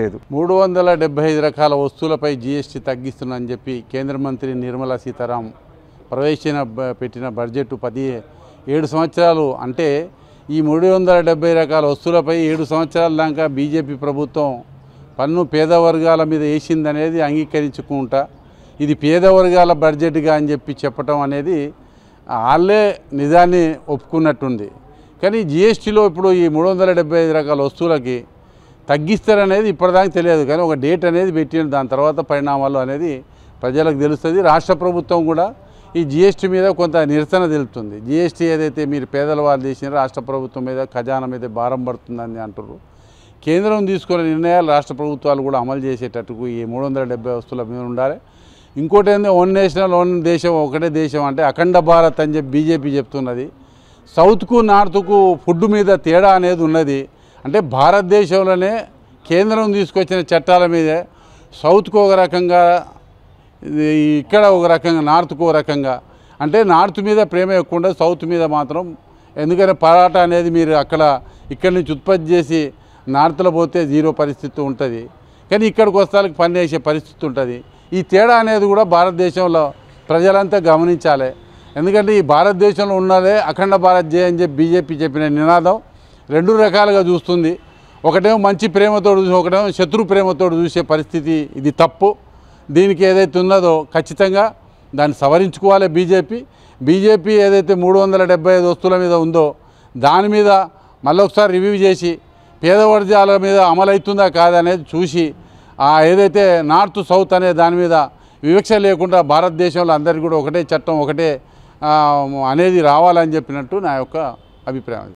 లేదు. 375 రకాల వస్తువులపై జీఎస్టీ తగ్గిస్తుందని చెప్పి కేంద్ర మంత్రి నిర్మలా సీతారాం పెట్టిన బడ్జెట్ 7 సంవత్సరాలు అంటే ఈ 370 రకాల వస్తువులపై 7 సంవత్సరాల దాకా బీజేపీ ప్రభుత్వం పన్ను పేద వర్గాల మీద వేసిందనేది అంగీకరించుకుంటా ఇది పేద వర్గాల బడ్జెట్గా అని చెప్పి చెప్పడం అనేది వాళ్ళే నిజాన్ని ఒప్పుకున్నట్టుంది. కానీ జీఎస్టీలో ఇప్పుడు ఈ 375 రకాల వస్తువులకి తగ్గిస్తారనేది ఇప్పటిదాకా తెలియదు. కానీ ఒక డేట్ అనేది పెట్టిన దాని తర్వాత పరిణామాలు అనేది ప్రజలకు తెలుస్తుంది. రాష్ట్ర ప్రభుత్వం కూడా ఈ జీఎస్టీ మీద కొంత నిరసన తెలుపుతుంది. జీఎస్టీ ఏదైతే మీరు పేదల వాళ్ళు చేసినారో రాష్ట్ర ప్రభుత్వం మీద ఖజానా మీద భారం పడుతుందని అంటున్నారు. కేంద్రం తీసుకునే నిర్ణయాలు రాష్ట్ర ప్రభుత్వాలు కూడా అమలు చేసేటట్టుకు ఈ 370 వస్తువుల మీద ఉండాలి. ఇంకోటి ఏంటంటే వన్ నేషనల్ వన్ దేశం ఒకటే దేశం అంటే అఖండ భారత్ అని చెప్పి బీజేపీ చెప్తున్నది. సౌత్కు నార్త్కు ఫుడ్ మీద తేడా అనేది ఉన్నది. అంటే భారతదేశంలోనే కేంద్రం తీసుకొచ్చిన చట్టాల మీదే సౌత్కు ఒక రకంగా ఇక్కడ ఒక రకంగా నార్త్కు ఒక రకంగా అంటే నార్త్ మీద ప్రేమ ఎక్కువ సౌత్ మీద మాత్రం ఎందుకంటే పరాటా అనేది మీరు ఇక్కడి నుంచి ఉత్పత్తి చేసి నార్త్లో పోతే జీరో పరిస్థితి ఉంటుంది. కానీ ఇక్కడికి వస్తానికి పని చేసే పరిస్థితి ఉంటుంది. ఈ తేడా అనేది కూడా భారతదేశంలో ప్రజలంతా గమనించాలి. ఎందుకంటే ఈ భారతదేశంలో ఉన్నదే అఖండ భారత్ జయ అని చెప్పి బీజేపీ చెప్పిన నినాదం 2 రకాలుగా చూస్తుంది. ఒకటేమో మంచి ప్రేమతో చూసి ఒకటేమో శత్రు ప్రేమతో చూసే పరిస్థితి. ఇది తప్పు. దీనికి ఏదైతే ఉన్నదో ఖచ్చితంగా దాన్ని సవరించుకోవాలి. బీజేపీ ఏదైతే 375 వస్తువుల మీద ఉందో దాని మీద మళ్ళీ ఒకసారి రివ్యూ చేసి పేద వర్గాల మీద అమలవుతుందా కాదనేది చూసి ఏదైతే నార్త్ సౌత్ అనే దాని మీద వివక్ష లేకుండా భారతదేశంలో అందరికీ కూడా ఒకటే చట్టం ఒకటే అనేది రావాలని చెప్పినట్టు నా యొక్క అభిప్రాయం.